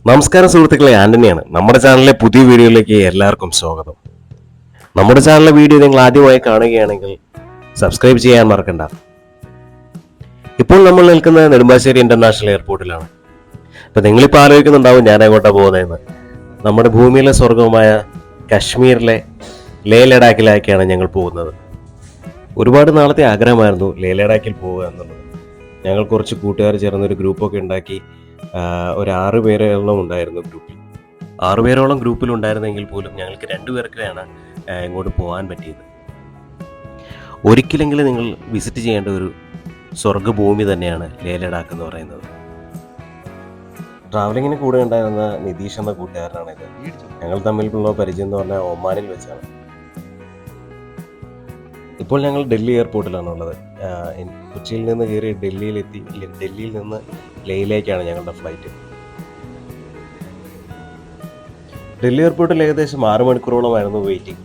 നമസ്കാരം സുഹൃത്തുക്കളെ, ആന്റണിയാണ്. നമ്മുടെ ചാനലിലെ പുതിയ വീഡിയോയിലേക്ക് എല്ലാവർക്കും സ്വാഗതം. നമ്മുടെ ചാനലിലെ വീഡിയോ നിങ്ങൾ ആദ്യമായി കാണുകയാണെങ്കിൽ സബ്സ്ക്രൈബ് ചെയ്യാൻ മറക്കണ്ട. ഇപ്പോൾ നമ്മൾ നിൽക്കുന്നത് നെടുമ്പാശ്ശേരി ഇന്റർനാഷണൽ എയർപോർട്ടിലാണ്. അപ്പൊ നിങ്ങളിപ്പോൾ ആലോചിക്കുന്നുണ്ടാവും ഞാൻ എങ്ങോട്ടാണ് പോകുന്നതെന്ന്. നമ്മുടെ ഭൂമിയിലെ സ്വർഗവുമായ കശ്മീരിലെ ലേ ലഡാക്കിലേക്കാണ് ഞങ്ങൾ പോകുന്നത്. ഒരുപാട് നാളത്തെ ആഗ്രഹമായിരുന്നു ലേ ലഡാക്കിൽ പോവുക എന്നുള്ളത്. ഞങ്ങൾ കുറച്ച് കൂട്ടുകാർ ചേർന്നൊരു ഗ്രൂപ്പൊക്കെ ഉണ്ടാക്കി ഒരു 6 പേരോളം ഉണ്ടായിരുന്നു ഗ്രൂപ്പിൽ. 6 പേരോളം ഗ്രൂപ്പിലുണ്ടായിരുന്നെങ്കിൽ പോലും ഞങ്ങൾക്ക് 2 പേർക്കാണ് ഇങ്ങോട്ട് പോകാൻ പറ്റിയത്. ഒരിക്കലെങ്കിലും നിങ്ങൾ വിസിറ്റ് ചെയ്യേണ്ട ഒരു സ്വർഗ്ഗഭൂമി തന്നെയാണ് ലേ ലഡാക്ക് എന്ന് പറയുന്നത്. ട്രാവലിങ്ങിന് കൂടെ ഉണ്ടായിരുന്ന നിതീഷ് എന്ന കൂട്ടുകാരനാണിത്. ഞങ്ങൾ തമ്മിലുള്ള പരിചയം എന്ന് പറഞ്ഞാൽ ഒമാനിൽ വെച്ചാണ്. ഇപ്പോൾ ഞങ്ങൾ ഡൽഹി എയർപോർട്ടിലാണുള്ളത്. കൊച്ചിയിൽ നിന്ന് കയറി ഡൽഹിയിലെത്തി. ഡൽഹിയിൽ നിന്ന് ലേയിലേക്കാണ് ഞങ്ങളുടെ ഫ്ലൈറ്റ്. ഡൽഹി എയർപോർട്ടിൽ ഏകദേശം 6 മണിക്കൂറോളമായിരുന്നു വെയിറ്റിംഗ്.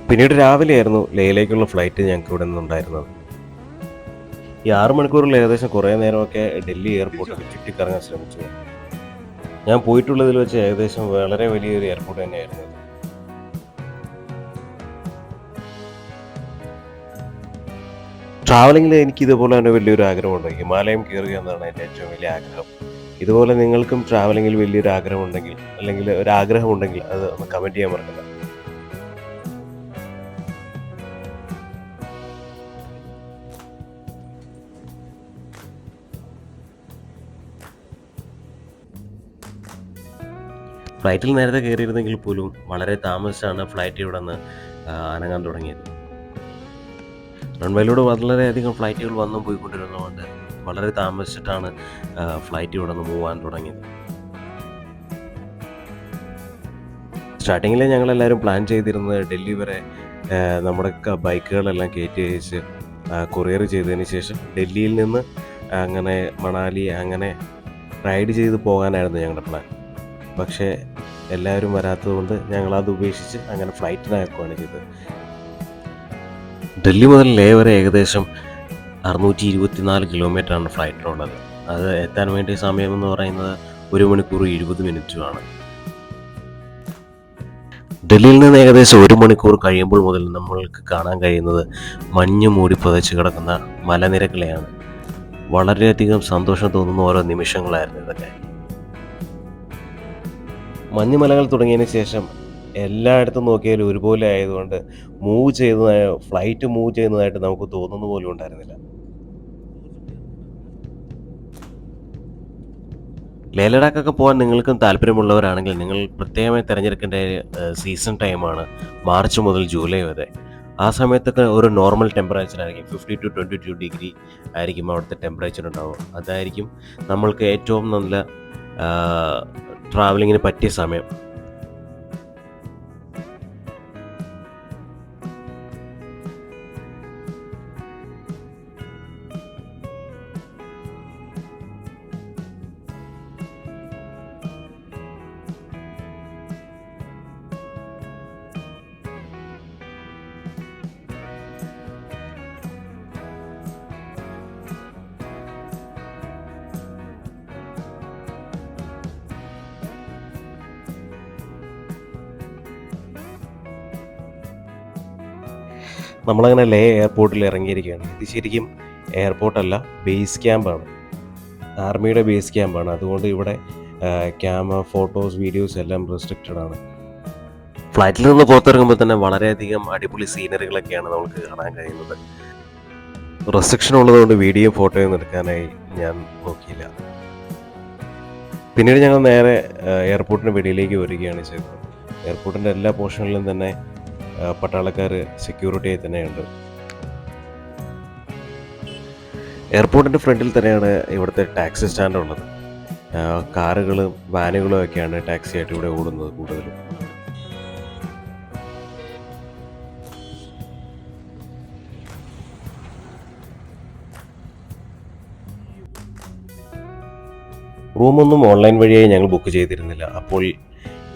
പിന്നീട് രാവിലെ ആയിരുന്നു ലേയിലേക്കുള്ള ഫ്ലൈറ്റ് ഞങ്ങൾക്ക് ഇവിടെ നിന്നുണ്ടായിരുന്നത്. ഈ 6 മണിക്കൂറിൽ ഏകദേശം കുറേ നേരമൊക്കെ ഡൽഹി എയർപോർട്ടിൽ ചുറ്റിക്കറങ്ങാൻ ശ്രമിച്ചു. ഞാൻ പോയിട്ടുള്ളതിൽ വെച്ച് ഏകദേശം വളരെ വലിയൊരു എയർപോർട്ട് തന്നെയായിരുന്നു. ട്രാവലിങ്ങിൽ എനിക്ക് ഇതുപോലെ തന്നെ വലിയൊരു ആഗ്രഹമുണ്ട്. ഹിമാലയം കയറുക എന്നാണ് എൻ്റെ ഏറ്റവും വലിയ ആഗ്രഹം. ഇതുപോലെ നിങ്ങൾക്കും ട്രാവലിങ്ങിൽ വലിയൊരു ആഗ്രഹമുണ്ടെങ്കിൽ അല്ലെങ്കിൽ ഒരു ആഗ്രഹമുണ്ടെങ്കിൽ അത് ഒന്ന് കമൻറ്റ് ചെയ്യാൻ മറക്കണ്ട. ഫ്ലൈറ്റിൽ നേരത്തെ കയറിയിരുന്നെങ്കിൽ പോലും വളരെ താമസിച്ചാണ് ഫ്ലൈറ്റ് ഇവിടെ നിന്ന് അനങ്ങാൻ തുടങ്ങിയത്. റൺവേയിലൂടെ വളരെയധികം ഫ്ലൈറ്റുകൾ വന്നും പോയിക്കൊണ്ടിരുന്നതുകൊണ്ട് വളരെ താമസിച്ചിട്ടാണ് ഫ്ലൈറ്റ് ഇവിടെ നിന്ന് മൂവ് ചെയ്യാൻ തുടങ്ങിയത്. സ്റ്റാർട്ടിങ്ങിൽ ഞങ്ങളെല്ലാവരും പ്ലാൻ ചെയ്തിരുന്നത് ഡൽഹി വരെ നമ്മുടെ ബൈക്കുകളെല്ലാം കയറ്റി അയച്ച് കൊറിയർ ചെയ്തതിന് ശേഷം ഡൽഹിയിൽ നിന്ന് അങ്ങനെ മണാലി അങ്ങനെ റൈഡ് ചെയ്ത് പോകാനായിരുന്നു ഞങ്ങളുടെ പ്ലാൻ. പക്ഷേ എല്ലാവരും വരാത്തതുകൊണ്ട് ഞങ്ങളത് ഉപേക്ഷിച്ച് അങ്ങനെ ഫ്ലൈറ്റിനാക്കുകയാണ് ചെയ്തത്. ഡൽഹി മുതൽ ലേ വരെ ഏകദേശം 624 കിലോമീറ്ററാണ് ഫ്ലൈറ്റിനുള്ളത്. അത് എത്താൻ വേണ്ടിയ സമയമെന്ന് പറയുന്നത് 1 മണിക്കൂർ 20 മിനിറ്റുമാണ്. ഡൽഹിയിൽ നിന്ന് ഏകദേശം 1 മണിക്കൂർ കഴിയുമ്പോൾ മുതൽ നമ്മൾക്ക് കാണാൻ കഴിയുന്നത് മഞ്ഞ് മൂടി പുതച്ച് കിടക്കുന്ന മലനിരകളെയാണ്. വളരെയധികം സന്തോഷം തോന്നുന്ന ഓരോ നിമിഷങ്ങളായിരുന്നു ഇതൊക്കെ. മഞ്ഞുമലകൾ തുടങ്ങിയതിന് ശേഷം എല്ലായിടത്തും നോക്കിയാലും ഒരുപോലെ ആയതുകൊണ്ട് ഫ്ലൈറ്റ് മൂവ് ചെയ്യുന്നതായിട്ട് നമുക്ക് തോന്നുന്ന പോലും ഉണ്ടായിരുന്നില്ല. ലേ ലഡാക്കൊക്കെ പോകാൻ നിങ്ങൾക്കും താല്പര്യമുള്ളവരാണെങ്കിൽ നിങ്ങൾ പ്രത്യേകമായി തിരഞ്ഞെടുക്കേണ്ട സീസൺ ടൈമാണ് മാർച്ച് മുതൽ ജൂലൈ വരെ. ആ സമയത്തൊക്കെ ഒരു നോർമൽ ടെമ്പറേച്ചർ ആയിരിക്കും. 50 to 22 ഡിഗ്രി ആയിരിക്കും അവിടുത്തെ ടെമ്പറേച്ചർ ഉണ്ടാവുക. അതായിരിക്കും നമ്മൾക്ക് ഏറ്റവും നല്ല ട്രാവലിങ്ങിന് പറ്റിയ സമയം. നമ്മളങ്ങനെ ലേ എയർപോർട്ടിൽ ഇറങ്ങിയിരിക്കുകയാണ്. ഇത് ശരിക്കും എയർപോർട്ടല്ല, ബേസ് ക്യാമ്പാണ്. ആർമിയുടെ ബേസ് ക്യാമ്പാണ്. അതുകൊണ്ട് ഇവിടെ ഫോട്ടോസ് വീഡിയോസ് എല്ലാം റെസ്ട്രിക്റ്റഡ് ആണ്. ഫ്ലൈറ്റിൽ നിന്ന് പുറത്തിറങ്ങുമ്പോൾ തന്നെ വളരെയധികം അടിപൊളി സീനറികളൊക്കെയാണ് നമുക്ക് കാണാൻ കഴിയുന്നത്. റെസ്ട്രിക്ഷൻ ഉള്ളതുകൊണ്ട് വീഡിയോ ഫോട്ടോയൊന്നും എടുക്കാനായി ഞാൻ നോക്കിയില്ല. പിന്നീട് ഞങ്ങൾ നേരെ എയർപോർട്ടിന് വെളിയിലേക്ക് വരികയാണ് ചെയ്തത്. എയർപോർട്ടിൻ്റെ എല്ലാ പോർഷനിലും തന്നെ പട്ടാളക്കാർ സെക്യൂരിറ്റിയായി തന്നെയുണ്ട്. എയർപോർട്ടിൻ്റെ ഫ്രണ്ടിൽ തന്നെയാണ് ഇവിടുത്തെ ടാക്സി സ്റ്റാൻഡ് ഉള്ളത്. കാറുകളും വാനുകളും ഒക്കെയാണ് ടാക്സി ആയിട്ട് ഇവിടെ ഓടുന്നത് കൂടുതലും. റൂമൊന്നും ഓൺലൈൻ വഴിയായി ഞങ്ങൾ ബുക്ക് ചെയ്തിരുന്നില്ല. അപ്പോൾ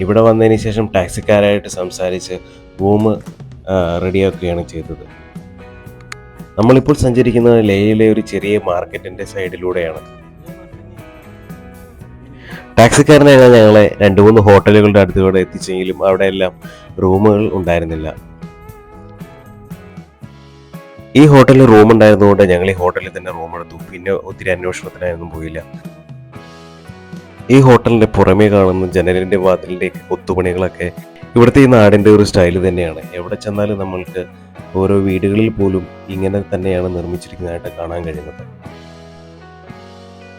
ഇവിടെ വന്നതിന് ശേഷം ടാക്സിക്കാരായിട്ട് സംസാരിച്ച് റൂം റെഡിയാക്കുകയാണ് ചെയ്തത്. നമ്മളിപ്പോൾ സഞ്ചരിക്കുന്നത് ലേയിലെ ഒരു ചെറിയ മാർക്കറ്റിൻ്റെ സൈഡിലൂടെയാണ്. ടാക്സിക്കാരനാണ് ഞങ്ങളെ 2-3 ഹോട്ടലുകളുടെ അടുത്തുകൂടെ എത്തിച്ചെങ്കിലും അവിടെ എല്ലാം റൂമുകൾ ഉണ്ടായിരുന്നില്ല. ഈ ഹോട്ടലിൽ റൂം ഉണ്ടായിരുന്നതുകൊണ്ട് ഞങ്ങൾ ഈ ഹോട്ടലിൽ തന്നെ റൂം എടുത്തു. പിന്നെ ഒത്തിരി അന്വേഷണത്തിനായൊന്നും പോയില്ല. ഈ ഹോട്ടലിന്റെ പുറമേ കാണുന്ന ജനലിന്റെ വാതിലിന്റെ കൊത്തുപണികളൊക്കെ ഇവിടുത്തെ ഈ നാടിന്റെ ഒരു സ്റ്റൈല് തന്നെയാണ്. എവിടെ ചെന്നാലും നമ്മൾക്ക് ഓരോ വീടുകളിൽ പോലും ഇങ്ങനെ തന്നെയാണ് നിർമ്മിച്ചിരിക്കുന്നതായിട്ട് കാണാൻ കഴിയുന്നത്.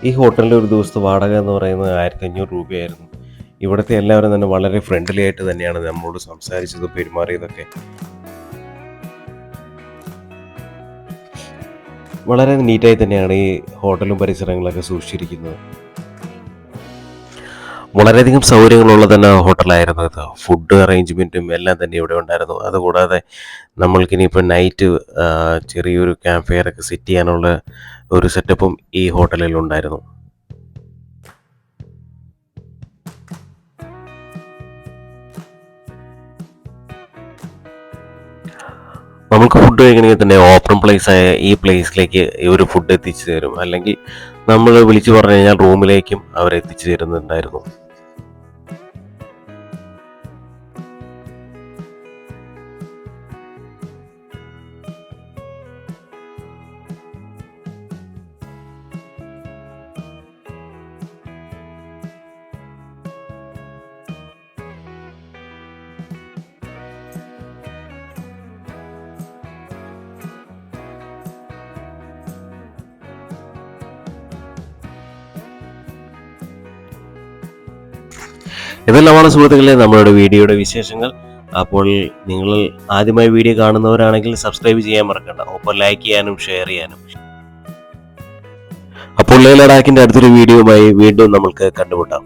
ഈ ഹോട്ടലിന്റെ ഒരു ദിവസത്തെ വാടക എന്ന് പറയുന്നത് 1500 രൂപയായിരുന്നു. ഇവിടുത്തെ എല്ലാവരും തന്നെ വളരെ ഫ്രണ്ട്ലി ആയിട്ട് തന്നെയാണ് നമ്മളോട് സംസാരിച്ചതും പെരുമാറിയതൊക്കെ. വളരെ നീറ്റായി തന്നെയാണ് ഈ ഹോട്ടലും പരിസരങ്ങളൊക്കെ സൂക്ഷിച്ചിരിക്കുന്നത്. വളരെയധികം സൗകര്യങ്ങളുള്ള തന്നെ ഹോട്ടലായിരുന്നു ഇത്. ഫുഡ് അറേഞ്ച്മെൻറ്റും എല്ലാം തന്നെ ഇവിടെ ഉണ്ടായിരുന്നു. അതുകൂടാതെ നമ്മൾക്കിനിയിപ്പോൾ നൈറ്റ് ചെറിയൊരു ക്യാമ്പ് ഫയർ ഒക്കെ സെറ്റ് ചെയ്യാനുള്ള ഒരു സെറ്റപ്പും ഈ ഹോട്ടലിൽ ഉണ്ടായിരുന്നു. നമുക്ക് ഫുഡ് കഴിക്കണമെങ്കിൽ തന്നെ ഓപ്പൺ പ്ലേസ് ആയ ഈ പ്ലേസിലേക്ക് ഒരു ഫുഡ് എത്തിച്ചു തരും. അല്ലെങ്കിൽ നമ്മൾ വിളിച്ചു പറഞ്ഞു കഴിഞ്ഞാൽ റൂമിലേക്കും അവർ എത്തിച്ചു തരുന്നുണ്ടായിരുന്നു. ഇതെല്ലാമാണ് സുഹൃത്തുക്കളെ നമ്മളുടെ വീഡിയോയുടെ വിശേഷങ്ങൾ. അപ്പോൾ നിങ്ങൾ ആദ്യമായി വീഡിയോ കാണുന്നവരാണെങ്കിൽ സബ്സ്ക്രൈബ് ചെയ്യാൻ മറക്കണ്ട. ഒപ്പം ലൈക്ക് ചെയ്യാനും ഷെയർ ചെയ്യാനും. അപ്പോൾ ലേ ലഡാക്കിന്റെ അടുത്തൊരു വീഡിയോയുമായി വീണ്ടും നമുക്ക് കണ്ടുമുട്ടാം.